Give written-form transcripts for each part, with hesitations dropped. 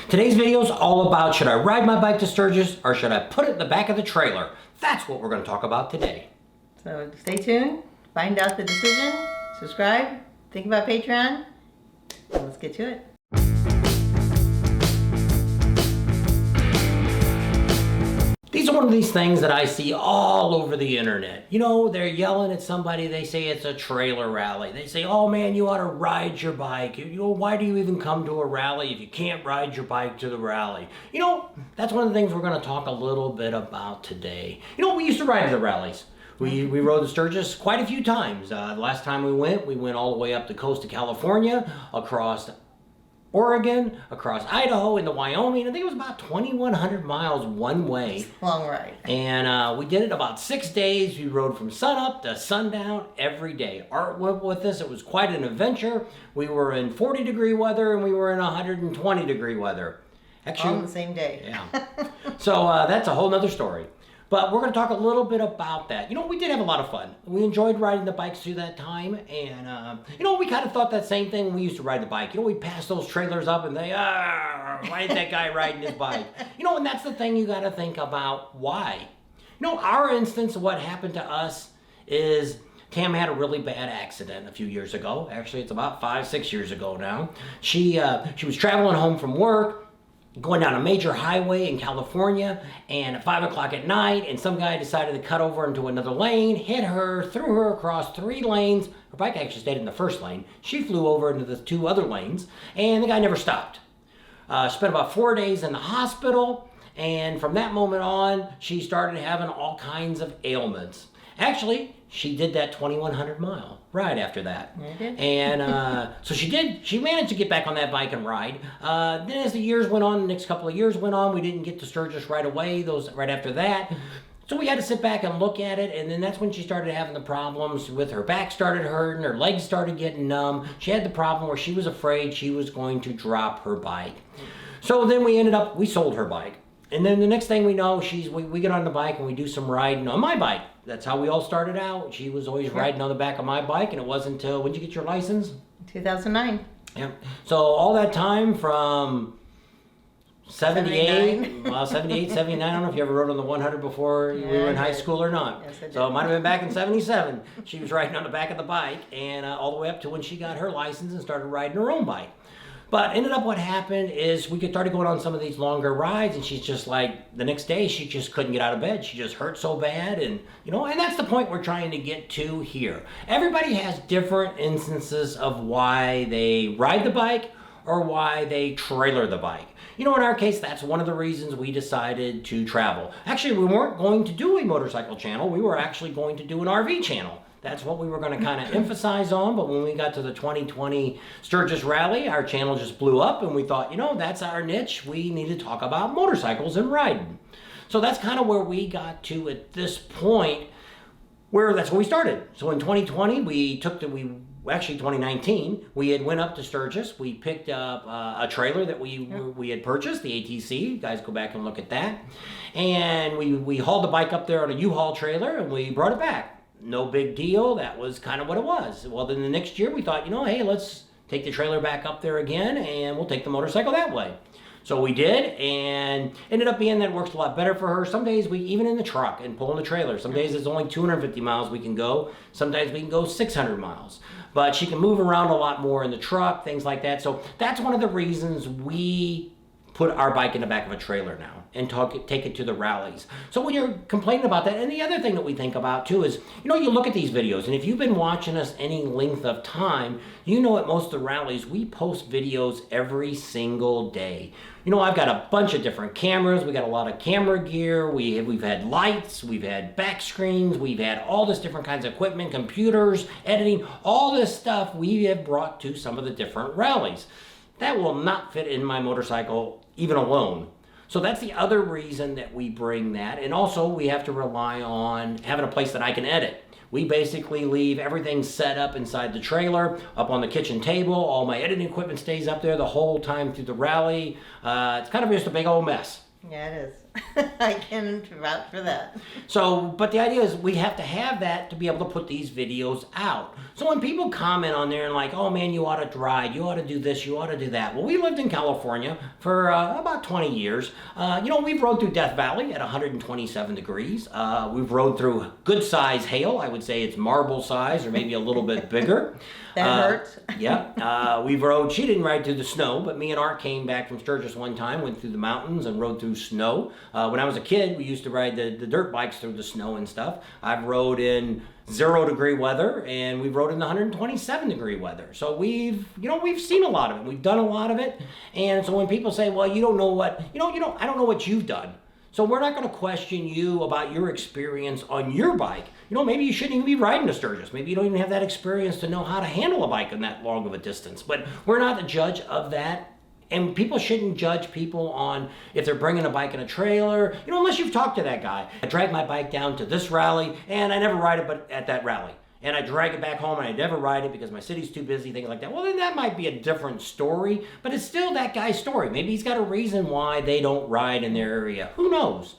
Today's video is all about, should I ride my bike to Sturgis or should I put it in the back of the trailer? That's what we're going to talk about today. So stay tuned, find out the decision, subscribe, think about Patreon, and let's get to it. These are one of these things that I see all over the internet. You know, they're yelling at somebody, they say it's a trailer rally. They say, oh man, you ought to ride your bike. You know, why do you even come to a rally if you can't ride your bike to the rally? You know, that's one of the things we're going to talk a little bit about today. You know, we used to ride to the rallies. We rode to Sturgis quite a few times. The last time we went all the way up the coast of California, across Oregon, across Idaho, into Wyoming. I think it was about 2,100 miles one way. Long ride. And we did it about 6 days. We rode from sunup to sundown every day. Art went with us. It was quite an adventure. We were in 40-degree weather and we were in 120-degree weather. Actually, all on the same day. Yeah. So that's a whole nother story. But we're going to talk a little bit about that. You know, we did have a lot of fun. We enjoyed riding the bikes through that time. And, you know, we kind of thought that same thing when we used to ride the bike. You know, we passed those trailers up and they, why is that guy riding his bike? You know, and that's the thing you got to think about. Why? You know, our instance of what happened to us is Tam had a really bad accident a few years ago. Actually, it's about 5-6 years ago now. She was traveling home from work, going down a major highway in California, and at 5 o'clock at night, and some guy decided to cut over into another lane, hit her, threw her across 3 lanes. Her bike actually stayed in the first lane. She flew over into the 2 other lanes, and the guy never stopped. Spent about 4 days in the hospital, and from that moment on, she started having all kinds of ailments. Actually, she did that 2,100-mile ride after that. And so she managed to get back on that bike and ride. Then as the years went on, the next couple of years went on, we didn't get to Sturgis right away, right after that. So we had to sit back and look at it, and then that's when she started having the problems with her back started hurting, her legs started getting numb. She had the problem where she was afraid she was going to drop her bike. So then we sold her bike. And then the next thing we know, we get on the bike and we do some riding on my bike. That's how we all started out. She was always riding on the back of my bike, and it wasn't until, when did you get your license? 2009. Yeah. So all that time from 78, 79, I don't know if you ever rode on the 100 before we were in high school or not. Yes, I did. So it might have been back in 77. She was riding on the back of the bike, and all the way up to when she got her license and started riding her own bike. But ended up what happened is we started going on some of these longer rides, and she's just like, the next day she just couldn't get out of bed. She just hurt so bad, and you know, and that's the point we're trying to get to here. Everybody has different instances of why they ride the bike or why they trailer the bike. You know, in our case, that's one of the reasons we decided to travel. Actually, we weren't going to do a motorcycle channel. We were actually going to do an RV channel. That's what we were going to kind of emphasize on, but when we got to the 2020 Sturgis Rally, our channel just blew up, and we thought, you know, that's our niche. We need to talk about motorcycles and riding. So that's kind of where we got to at this point, where that's where we started. So in 2020, 2019, we had went up to Sturgis. We picked up a trailer that we had purchased, the ATC. You guys go back and look at that. And we hauled the bike up there on a U-Haul trailer, and we brought it back. No big deal. That was kind of what it was. Well, then the next year we thought, you know, hey, let's take the trailer back up there again, and we'll take the motorcycle that way. So we did, and ended up being that it works a lot better for her. Some days even in the truck and pulling the trailer, some days it's only 250 miles we can go. Sometimes we can go 600 miles. But she can move around a lot more in the truck, things like that. So that's one of the reasons we put our bike in the back of a trailer now and take it to the rallies. So when you're complaining about that, and the other thing that we think about too is, you know, you look at these videos, and if you've been watching us any length of time, you know at most of the rallies, we post videos every single day. You know, I've got a bunch of different cameras. We got a lot of camera gear. We've had lights, we've had back screens, we've had all this different kinds of equipment, computers, editing, all this stuff we have brought to some of the different rallies. That will not fit in my motorcycle even alone. So that's the other reason that we bring that. And also we have to rely on having a place that I can edit. We basically leave everything set up inside the trailer, up on the kitchen table. All my editing equipment stays up there the whole time through the rally. It's kind of just a big old mess. Yeah, it is. I can vouch for that. So, but the idea is we have to have that to be able to put these videos out. So when people comment on there and like, oh man, you ought to ride, you ought to do this, you ought to do that. Well, we lived in California for about 20 years. We've rode through Death Valley at 127 degrees. We've rode through good size hail. I would say it's marble size or maybe a little bit bigger. That hurts. Yeah. We've rode, she didn't ride through the snow, but me and Art came back from Sturgis one time, went through the mountains and rode through snow. When I was a kid, we used to ride the dirt bikes through the snow and stuff. I've rode in 0-degree weather and we've rode in the 127-degree weather. So we've seen a lot of it. We've done a lot of it. And so when people say, well, you don't know what, I don't know what you've done. So we're not going to question you about your experience on your bike. Maybe you shouldn't even be riding to Sturgis. Maybe you don't even have that experience to know how to handle a bike in that long of a distance. But we're not the judge of that. And people shouldn't judge people on if they're bringing a bike in a trailer, unless you've talked to that guy. I drag my bike down to this rally, and I never ride it but at that rally. And I drag it back home, and I never ride it because my city's too busy, things like that. Well, then that might be a different story, but it's still that guy's story. Maybe he's got a reason why they don't ride in their area. Who knows?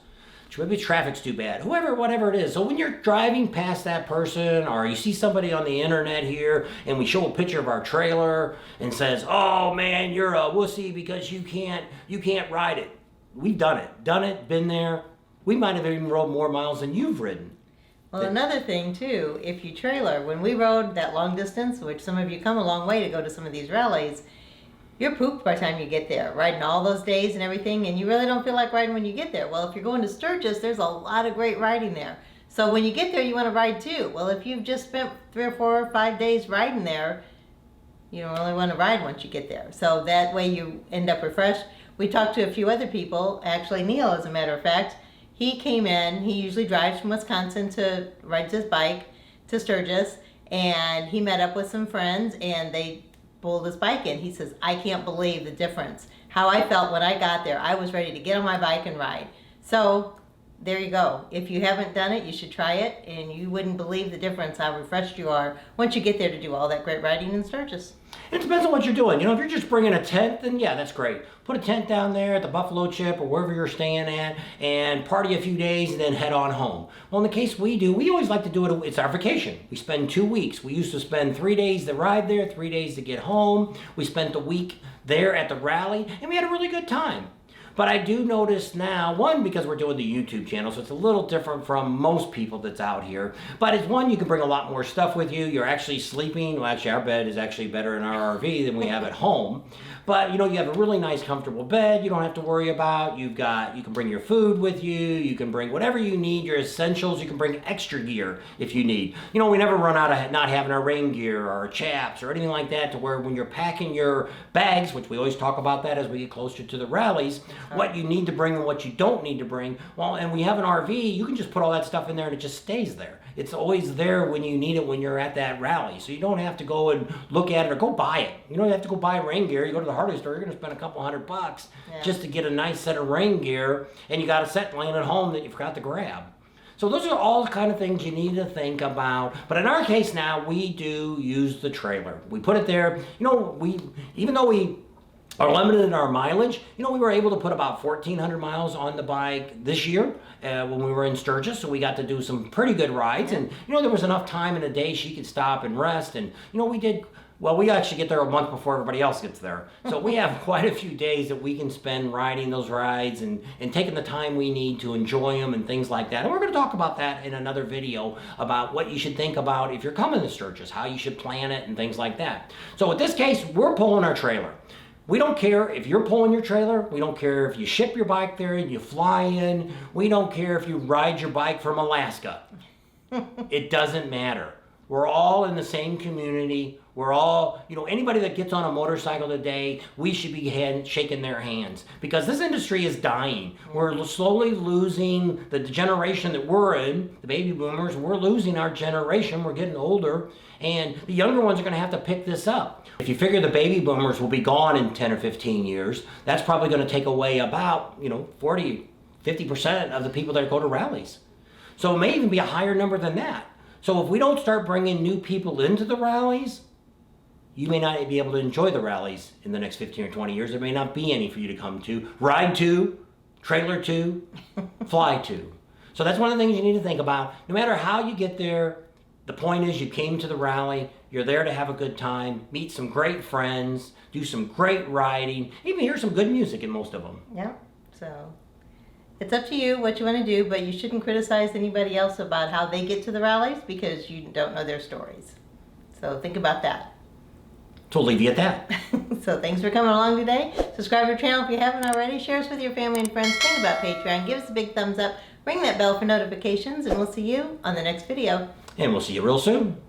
Maybe traffic's too bad. Whatever it is. So when you're driving past that person or you see somebody on the internet here and we show a picture of our trailer and says, oh man, you're a wussy because you can't ride it. We've done it, been there. We might have even rode more miles than you've ridden. Well, another thing too, if you trailer, when we rode that long distance, which some of you come a long way to go to some of these rallies, you're pooped by the time you get there, riding all those days and everything, and you really don't feel like riding when you get there. Well, if you're going to Sturgis, there's a lot of great riding there. So when you get there, you want to ride too. Well, if you've just spent 3 or 4 or 5 days riding there, you don't really want to ride once you get there. So that way you end up refreshed. We talked to a few other people, actually Neil, as a matter of fact. He came in, he usually drives from Wisconsin to ride his bike to Sturgis, and he met up with some friends, and they pulled his bike in. He says, I can't believe the difference. How I felt when I got there. I was ready to get on my bike and ride. So there you go. If you haven't done it, you should try it, and you wouldn't believe the difference how refreshed you are once you get there to do all that great riding in Sturgis. It depends on what you're doing. If you're just bringing a tent, then yeah, that's great. Put a tent down there at the Buffalo Chip or wherever you're staying at and party a few days and then head on home. Well, in the case we do, we always like to do it, it's our vacation. We spend 2 weeks. We used to spend 3 days to ride there, 3 days to get home. We spent a week there at the rally, and we had a really good time. But I do notice now, one, because we're doing the YouTube channel, so it's a little different from most people that's out here. But it's one, you can bring a lot more stuff with you. You're actually sleeping. Well, actually, our bed is actually better in our RV than we have at home. But, you have a really nice, comfortable bed you don't have to worry about. You can bring your food with you. You can bring whatever you need, your essentials. You can bring extra gear if you need. We never run out of not having our rain gear or our chaps or anything like that, to where when you're packing your bags, which we always talk about that as we get closer to the rallies, what you need to bring and what you don't need to bring. Well, and we have an RV, you can just put all that stuff in there and it just stays there. It's always there when you need it when you're at that rally. So you don't have to go and look at it or go buy it. You don't have to go buy rain gear. You go to the hardware store, you're going to spend a couple $100 just to get a nice set of rain gear, and you got a set laying at home that you forgot to grab. So those are all the kind of things you need to think about. But in our case now, we do use the trailer. We put it there. Even though we are limited in our mileage, we were able to put about 1,400 miles on the bike this year when we were in Sturgis, so we got to do some pretty good rides. And, there was enough time in the day she could stop and rest. And, we actually get there a month before everybody else gets there. So we have quite a few days that we can spend riding those rides and taking the time we need to enjoy them and things like that. And we're going to talk about that in another video about what you should think about if you're coming to Sturgis, how you should plan it and things like that. So in this case, we're pulling our trailer. We don't care if you're pulling your trailer. We don't care if you ship your bike there and you fly in. We don't care if you ride your bike from Alaska. It doesn't matter. We're all in the same community. We're all, anybody that gets on a motorcycle today, we should be shaking their hands, because this industry is dying. We're slowly losing the generation that we're in, the baby boomers. We're losing our generation. We're getting older, and the younger ones are going to have to pick this up. If you figure the baby boomers will be gone in 10 or 15 years, that's probably going to take away about, 40, 50% of the people that go to rallies. So it may even be a higher number than that. So if we don't start bringing new people into the rallies, you may not be able to enjoy the rallies in the next 15 or 20 years. There may not be any for you to come to, ride to, trailer to, fly to. So that's one of the things you need to think about. No matter how you get there, the point is you came to the rally, you're there to have a good time, meet some great friends, do some great riding, even hear some good music in most of them. Yeah, so it's up to you what you want to do, but you shouldn't criticize anybody else about how they get to the rallies because you don't know their stories. So think about that. So we'll leave you at that. So thanks for coming along today. Subscribe to our channel if you haven't already. Share us with your family and friends. Think about Patreon. Give us a big thumbs up. Ring that bell for notifications, and we'll see you on the next video. And we'll see you real soon.